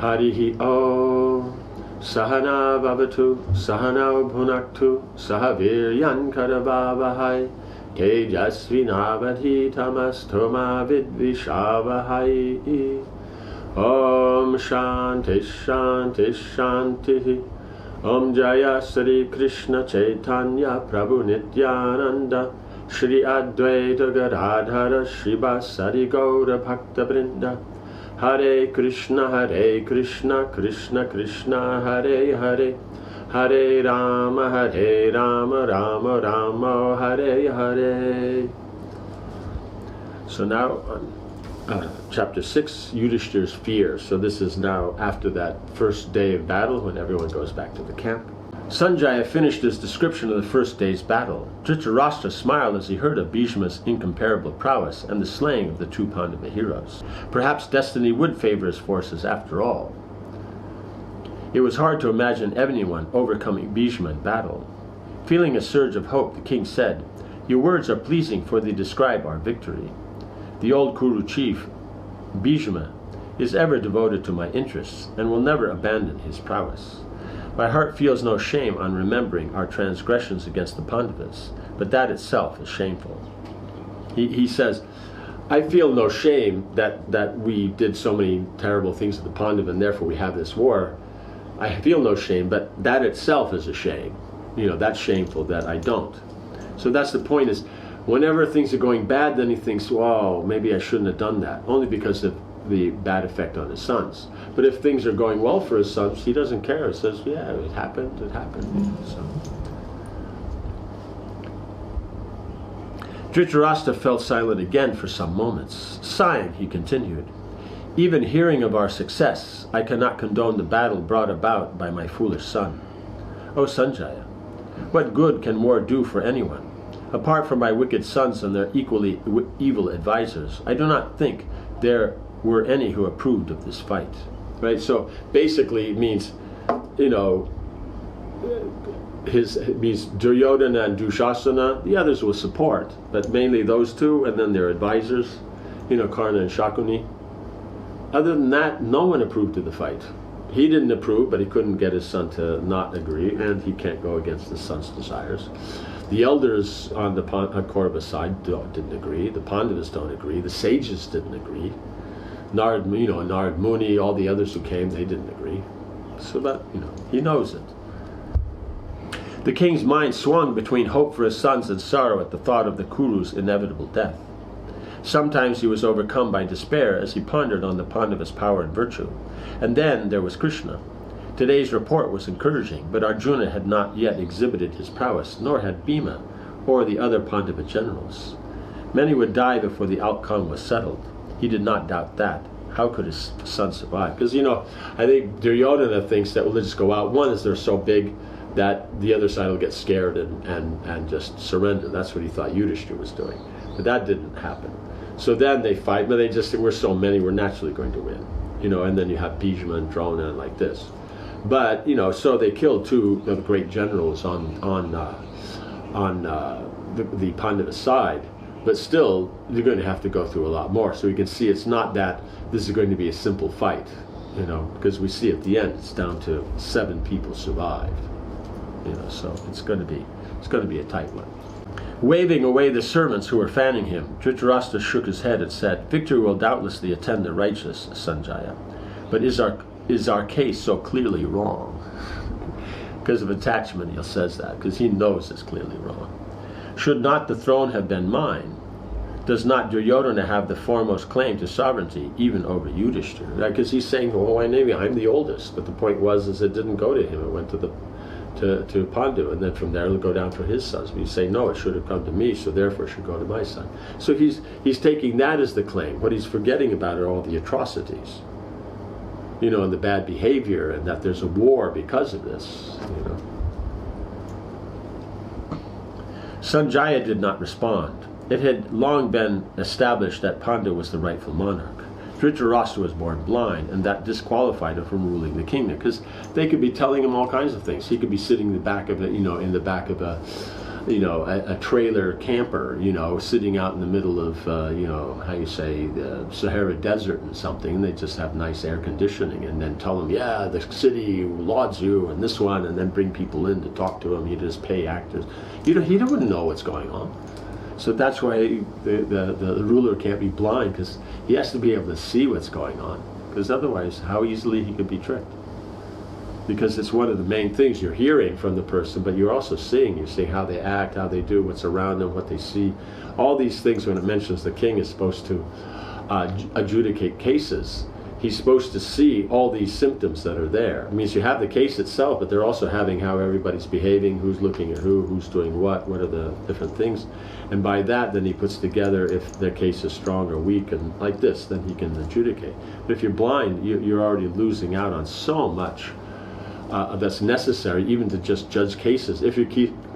Harihi Om. Sahana Bhavatu, Sahana Bhunaktu, Sahaviryan Karavavahai, Tejasvinavadhitamastoma Vidvishavahai. Om Shanti Shanti Shanti. Om Jaya Sri Krishna Chaitanya Prabhu Nityananda, Shri Advaita Gadadhara Srivasadi Gaura Bhakta Vrinda. Hare Krishna, Krishna Krishna, Hare Hare, Hare Rama, Rama Rama, Hare Hare. So now on chapter 6, Yudhishthira's fear. So this is now after that first day of battle when everyone goes back to the camp. Sanjaya finished his description of the first day's battle. Dhritarashtra smiled as he heard of Bhishma's incomparable prowess and the slaying of the two Pandava heroes. Perhaps destiny would favor his forces after all. It was hard to imagine anyone overcoming Bhishma in battle. Feeling a surge of hope, the king said, "Your words are pleasing, for they describe our victory. The old Kuru chief, Bhishma, is ever devoted to my interests and will never abandon his prowess. My heart feels no shame on remembering our transgressions against the Pandavas, but that itself is shameful." He says, I feel no shame that we did so many terrible things to the Pandava and therefore we have this war. I feel no shame, but that itself is a shame. That's shameful that I don't. So that's the point, is whenever things are going bad, then he thinks, well, maybe I shouldn't have done that, only because of the bad effect on his sons. But if things are going well for his sons, he doesn't care. He says, yeah, it happened. So. Dhritarashtra fell silent again for some moments. Sighing, he continued, "Even hearing of our success, I cannot condone the battle brought about by my foolish son. O Sanjaya, what good can war do for anyone? Apart from my wicked sons and their equally evil advisors, I do not think there were any who approved of this fight." Right? So basically it means, it means Duryodhana and Dushasana, the others will support, but mainly those two, and then their advisors, Karna and Shakuni. Other than that, no one approved of the fight. He didn't approve, but he couldn't get his son to not agree, and he can't go against his son's desires. The elders on the Kaurava side didn't agree. The Pandavas don't agree. The sages didn't agree. Narad Muni, all the others who came, they didn't agree. So that, he knows it. The king's mind swung between hope for his sons and sorrow at the thought of the Kuru's inevitable death. Sometimes he was overcome by despair as he pondered on the Pandavas' power and virtue. And then there was Krishna. Today's report was encouraging, but Arjuna had not yet exhibited his prowess, nor had Bhima or the other Pandava generals. Many would die before the outcome was settled. He did not doubt that. How could his son survive? Because, I think Duryodhana thinks that we'll just go out. One is they're so big that the other side will get scared and just surrender. That's what he thought Yudhishthira was doing. But that didn't happen. So then they fight, but they just think we're so many, we're naturally going to win. And then you have Bhishma and Drona and like this. But, so they killed two of the great generals on the Pandava side. But still, you're going to have to go through a lot more. So you can see it's not that this is going to be a simple fight, because we see at the end it's down to 7 people survived. So it's going to be a tight one. Waving away the servants who were fanning him, Dhritarashtra shook his head and said, "Victory will doubtlessly attend the righteous, Sanjaya. But is our case so clearly wrong?" Because of attachment, he says that, because he knows it's clearly wrong. "Should not the throne have been mine? Does not Duryodhana have the foremost claim to sovereignty, even over Yudhishthira?" Because he's saying, well, maybe I'm the oldest. But the point was, it didn't go to him. It went to Pandu, and then from there it'll go down for his sons. But he's saying, no, it should have come to me, so therefore it should go to my son. So he's taking that as the claim. What he's forgetting about are all the atrocities, and the bad behavior, and that there's a war because of this, Sanjaya did not respond. It had long been established that Pandu was the rightful monarch. Dhritarashtra was born blind, and that disqualified him from ruling the kingdom, because they could be telling him all kinds of things. He could be sitting in the back of in the back of a trailer camper, sitting out in the middle of, how you say, the Sahara Desert and something, and they just have nice air conditioning, and then tell them, yeah, the city lauds you, and this one, and then bring people in to talk to them. You just pay actors. He wouldn't know what's going on. So that's why the ruler can't be blind, because he has to be able to see what's going on, because otherwise, how easily he could be tricked. Because it's one of the main things you're hearing from the person, but you're also seeing. You're seeing how they act, how they do, what's around them, what they see. All these things, when it mentions the king is supposed to adjudicate cases, he's supposed to see all these symptoms that are there. It means you have the case itself, but they're also having how everybody's behaving, who's looking at who's doing what are the different things. And by that, then he puts together if their case is strong or weak, and like this, then he can adjudicate. But if you're blind, you're already losing out on so much that's necessary, even to just judge cases, if your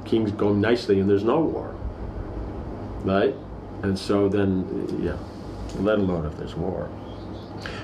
king's going nicely and there's no war, right? And so then, yeah, let alone if there's war.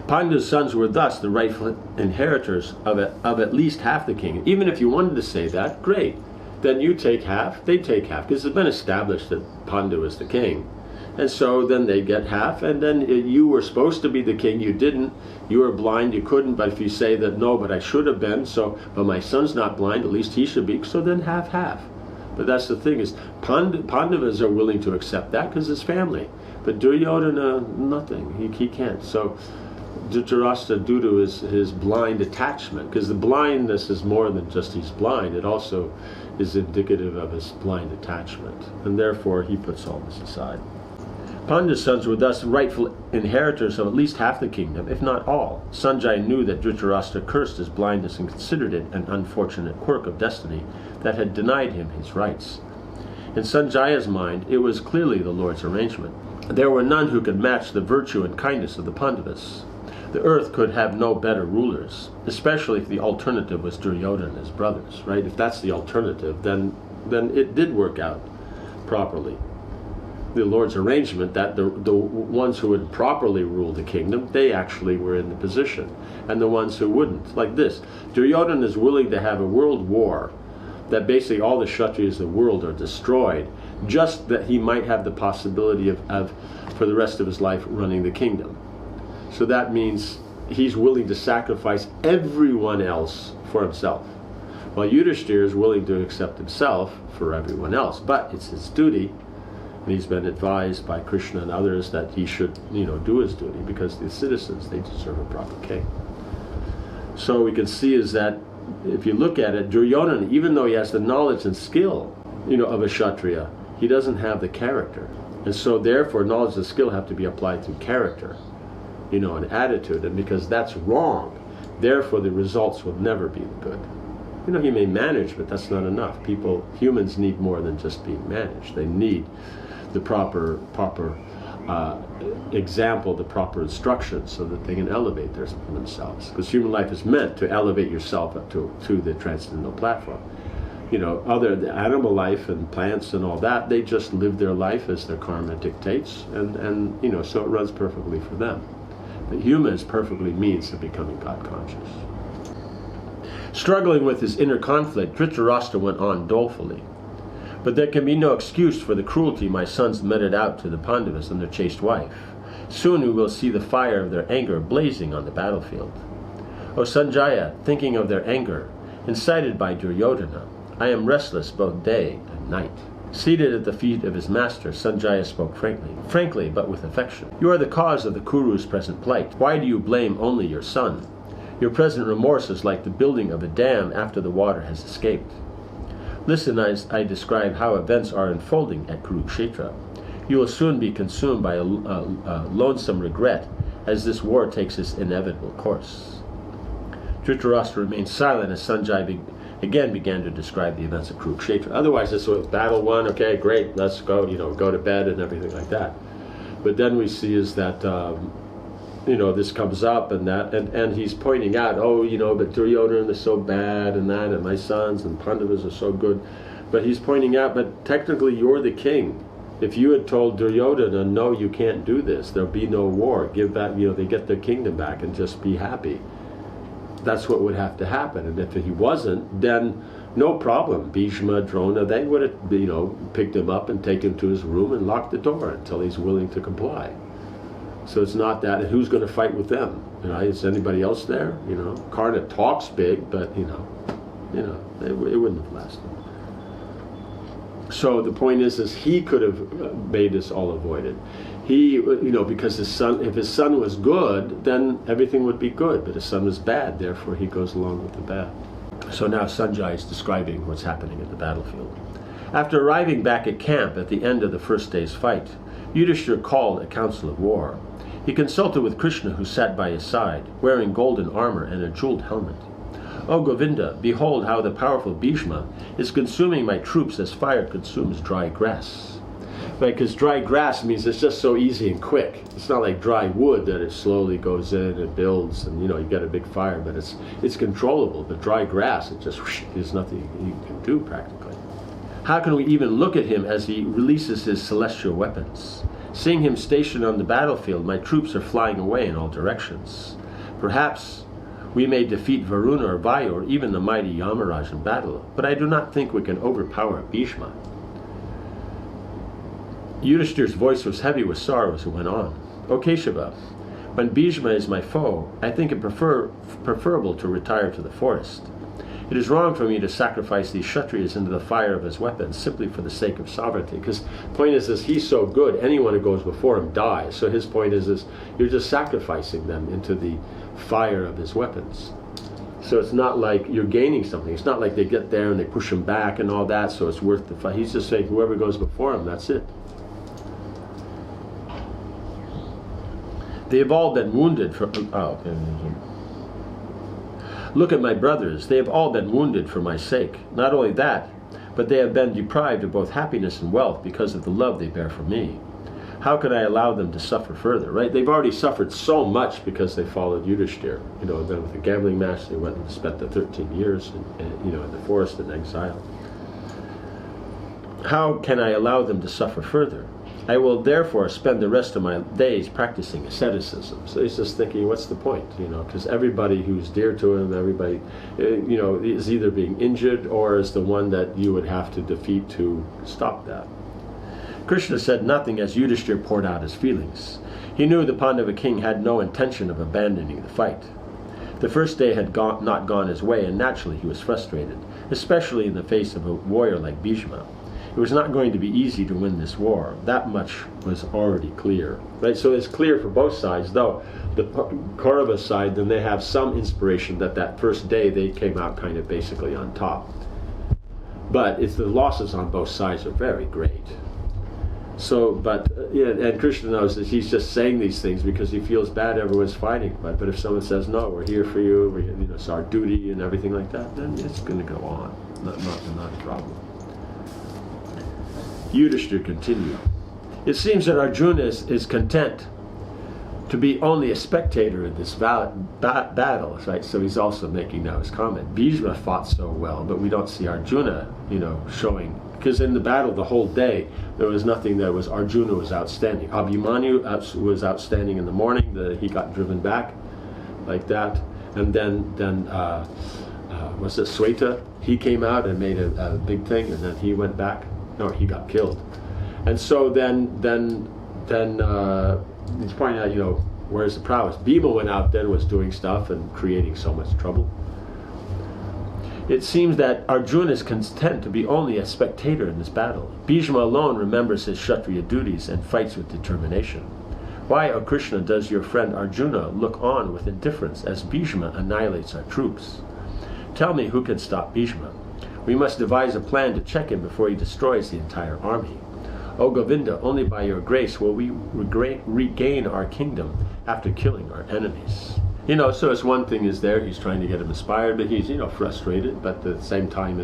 Pandu's sons were thus the rightful inheritors of at least half the kingdom. Even if you wanted to say that, great. Then you take half, they take half, because it's been established that Pandu is the king. And so then they get half, and then you were supposed to be the king, you didn't, you were blind, you couldn't, but if you say that, no, but I should have been, but my son's not blind, at least he should be, so then half. But that's the thing, is Pandavas are willing to accept that because it's family. But Duryodhana, nothing, he can't. So Dhritarashtra, due to his blind attachment, because the blindness is more than just he's blind, it also is indicative of his blind attachment, and therefore he puts all this aside. Pandu's sons were thus rightful inheritors of at least half the kingdom, if not all. Sanjaya knew that Dhritarashtra cursed his blindness and considered it an unfortunate quirk of destiny that had denied him his rights. In Sanjaya's mind, it was clearly the Lord's arrangement. There were none who could match the virtue and kindness of the Pandavas. The earth could have no better rulers, especially if the alternative was Duryodhana and his brothers, right? If that's the alternative, then it did work out properly. The Lord's arrangement that the ones who would properly rule the kingdom, they actually were in the position. And the ones who wouldn't, like this. Duryodhana is willing to have a world war, that basically all the Kshatriyas of the world are destroyed, just that he might have the possibility of for the rest of his life, running the kingdom. So that means he's willing to sacrifice everyone else for himself, while Yudhishthira is willing to accept himself for everyone else. But it's his duty, and he's been advised by Krishna and others that he should, do his duty, because the citizens, they deserve a proper king. So we can see is that if you look at it, Duryodhana, even though he has the knowledge and skill, of a Kshatriya, he doesn't have the character. And so therefore knowledge and skill have to be applied through character, and attitude. And because that's wrong, therefore the results will never be good. He may manage, but that's not enough. Humans need more than just being managed. They need the proper example, the proper instructions, so that they can elevate themselves. Because human life is meant to elevate yourself up to the transcendental platform. The animal life and plants and all that, they just live their life as their karma dictates, and so it runs perfectly for them. But humans perfectly means to becoming God conscious. Struggling with his inner conflict, Dhritarashtra went on dolefully. But there can be no excuse for the cruelty my sons meted out to the Pandavas and their chaste wife. Soon we will see the fire of their anger blazing on the battlefield. O Sanjaya, thinking of their anger, incited by Duryodhana, I am restless both day and night. Seated at the feet of his master, Sanjaya spoke frankly, but with affection. You are the cause of the Kuru's present plight. Why do you blame only your son? Your present remorse is like the building of a dam after the water has escaped. Listen as I describe how events are unfolding at Kurukshetra. You will soon be consumed by a lonesome regret as this war takes its inevitable course. Dhritarashtra remained silent as Sanjaya again began to describe the events of Kurukshetra. Otherwise, this was battle won, okay, great, let's go, go to bed and everything like that. But then we see is that, this comes up and he's pointing out, but Duryodhana is so bad and that, and my sons and Pandavas are so good. But he's pointing out, but technically you're the king. If you had told Duryodhana, no, you can't do this, there'll be no war, give back, they get their kingdom back and just be happy. That's what would have to happen. And if he wasn't, then no problem. Bhishma, Drona, they would have, picked him up and taken him to his room and locked the door until he's willing to comply. So it's not that, who's going to fight with them? Is anybody else there? Karna talks big, but it wouldn't have lasted. So the point is he could have made this all avoided. He, because if his son was good, then everything would be good. But his son was bad, therefore he goes along with the bad. So now Sanjay is describing what's happening at the battlefield. After arriving back at camp at the end of the first day's fight, Yudhishthira called a council of war. He consulted with Krishna, who sat by his side, wearing golden armor and a jeweled helmet. "O Govinda, behold how the powerful Bhishma is consuming my troops as fire consumes dry grass." Right, because dry grass means it's just so easy and quick. It's not like dry wood that it slowly goes in and builds, and you get a big fire, but it's controllable. But dry grass, it just there's nothing you can do practically. How can we even look at him as he releases his celestial weapons? Seeing him stationed on the battlefield, my troops are flying away in all directions. Perhaps we may defeat Varuna or Vayu or even the mighty Yamaraj in battle, but I do not think we can overpower Bhishma. Yudhishthira's voice was heavy with sorrow as he went on. "O Keshava, when Bhishma is my foe, I think it preferable to retire to the forest. It is wrong for me to sacrifice these Kshatriyas into the fire of his weapons simply for the sake of sovereignty." Because the point is he's so good, anyone who goes before him dies. So his point is you're just sacrificing them into the fire of his weapons. So it's not like you're gaining something. It's not like they get there and they push him back and all that, so it's worth the fight. He's just saying whoever goes before him, that's it. They have all been wounded for... Look at my brothers. They have all been wounded for my sake. Not only that, but they have been deprived of both happiness and wealth because of the love they bear for me. How can I allow them to suffer further, right? They've already suffered so much because they followed Yudhishthira. Then with the gambling match, they went and spent the 13 years in the forest in exile. How can I allow them to suffer further? I will therefore spend the rest of my days practicing asceticism. So he's just thinking, what's the point? Because everybody who's dear to him, everybody, is either being injured or is the one that you would have to defeat to stop that. Krishna said nothing as Yudhishthira poured out his feelings. He knew the Pandava king had no intention of abandoning the fight. The first day had not gone his way, and naturally he was frustrated, especially in the face of a warrior like Bhishma. It was not going to be easy to win this war. That much was already clear. Right? So it's clear for both sides, though the Kaurava side, then they have some inspiration that first day they came out kind of basically on top. But the losses on both sides are very great. So, and Krishna knows that he's just saying these things because he feels bad everyone's fighting. But if someone says, no, we're here for you, it's our duty and everything like that, then it's going to go on. Not a problem. Yudhishthira continued. It seems that Arjuna is content to be only a spectator in this battle, right? So he's also making now his comment. Bhishma fought so well, but we don't see Arjuna, showing, because in the battle the whole day there was nothing that was Arjuna was outstanding. Abhimanyu was outstanding in the morning. He got driven back like that, and then was it Sweta? He came out and made a big thing, and then he went back. No, he got killed. And so then he's pointing out, where's the prowess? Bhima went out there, was doing stuff and creating so much trouble. It seems that Arjuna is content to be only a spectator in this battle. Bhishma alone remembers his Kshatriya duties and fights with determination. Why, O Krishna, does your friend Arjuna look on with indifference as Bhishma annihilates our troops? Tell me who can stop Bhishma. We must devise a plan to check him before he destroys the entire army. O Govinda, only by your grace will we regain our kingdom after killing our enemies. So it's one thing is there, he's trying to get him inspired, but he's, frustrated, but at the same time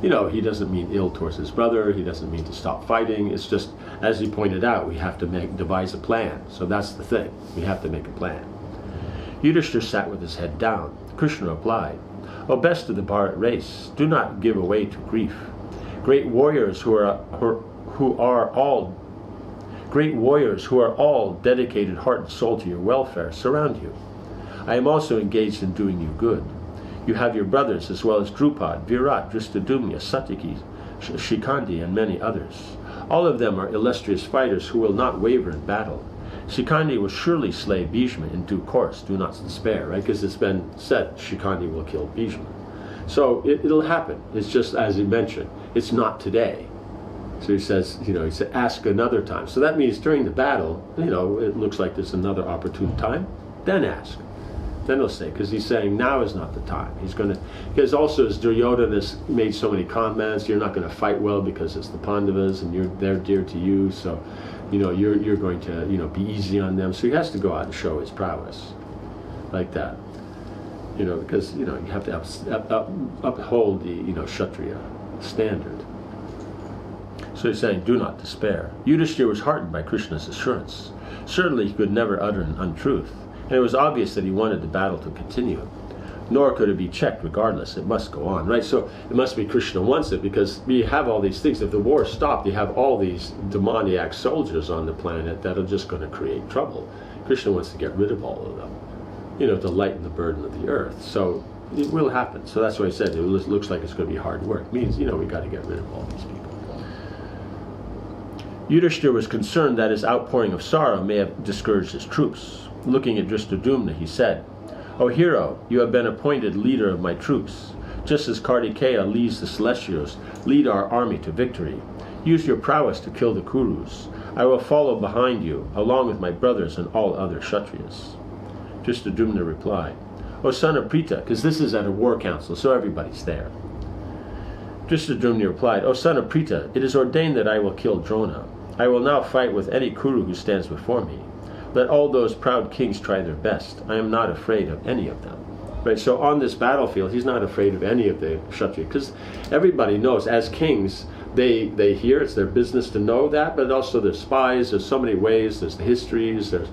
he doesn't mean ill towards his brother, he doesn't mean to stop fighting. It's just, as he pointed out, we have to devise a plan. So that's the thing, we have to make a plan. Yudhishthira sat with his head down. Krishna replied, O best of the Bharat race, do not give way to grief. Great warriors who are all dedicated heart and soul to your welfare surround you. I am also engaged in doing you good. You have your brothers as well as Drupad, Virat, Dristadumna, Satyaki, Shikandi, and many others. All of them are illustrious fighters who will not waver in battle. Shikandi will surely slay Bhishma in due course. Do not despair, right? Because it's been said Shikandi will kill Bhishma. So it'll happen. It's just as he mentioned. It's not today. So he says, he said, ask another time. So that means during the battle, it looks like there's another opportune time. Then ask. Then he'll say, because he's saying now is not the time. He's going to, because also as Duryodhana has made so many comments, you're not going to fight well because it's the Pandavas and they're dear to you. So, you're going to, be easy on them. So he has to go out and show his prowess, like that. Because you have to uphold the Kshatriya standard. So he's saying, do not despair. Yudhishthira was heartened by Krishna's assurance. Certainly he could never utter an untruth, and it was obvious that he wanted the battle to continue. Nor could it be checked regardless. It must go on, right? So it must be Krishna wants it, because we have all these things. If the war stopped, you have all these demoniac soldiers on the planet that are just going to create trouble. Krishna wants to get rid of all of them, to lighten the burden of the earth. So it will happen. So that's why I said it looks like it's going to be hard work. It means, we got to get rid of all these people. Yudhishthira was concerned that his outpouring of sorrow may have discouraged his troops. Looking at Dristadumna, he said, "O hero, you have been appointed leader of my troops. Just as Kartikeya leads the Celestials, lead our army to victory. Use your prowess to kill the Kurus. I will follow behind you, along with my brothers and all other Kshatriyas." Dristadumna replied, "O son of Pritha," because this is at a war council, so everybody's there. Dristadumna replied, "O son of Pritha, it is ordained that I will kill Drona. I will now fight with any Kuru who stands before me. Let all those proud kings try their best. I am not afraid of any of them." Right, so on this battlefield, he's not afraid of any of the Kshatriya, because everybody knows, as kings, they hear, it's their business to know that, but also there's spies, there's so many ways, there's the histories, there's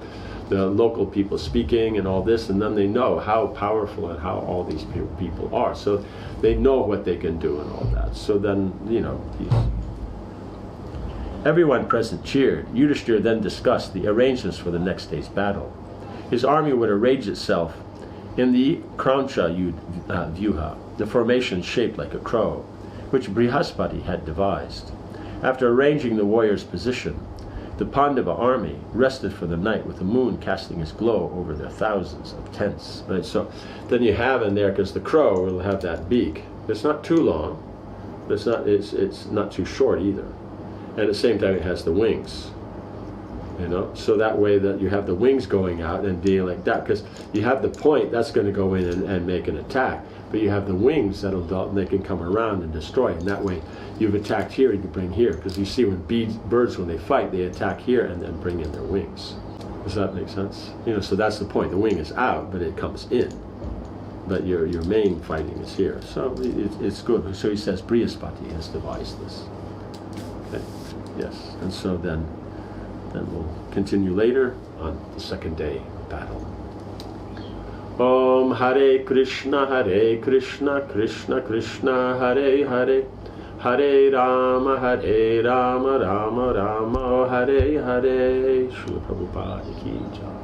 the local people speaking and all this, and then they know how powerful and how all these people are. So they know what they can do and all that. So then, everyone present cheered. Yudhishthira then discussed the arrangements for the next day's battle. His army would arrange itself in the Krauncha Vyuha, the formation shaped like a crow, which Brihaspati had devised. After arranging the warriors' position, the Pandava army rested for the night with the moon casting its glow over their thousands of tents. Right? So then you have in there, because the crow will have that beak. It's not too long, but it's not too short either. And at the same time, it has the wings. So that way that you have the wings going out and being like that, because you have the point that's going to go in and make an attack, but you have the wings they can come around and destroy, and that way you've attacked here, you can bring here, because you see when birds, when they fight, they attack here and then bring in their wings. Does that make sense? So that's the point. The wing is out, but it comes in. But your main fighting is here. So it's good. So he says Brihaspati has devised this. Okay. Yes. And so then we'll continue later on the second day of battle. Om Hare Krishna, Krishna Krishna, Hare Hare, Hare Rama, Rama Rama, Hare Hare. Srila Prabhupada ki jai.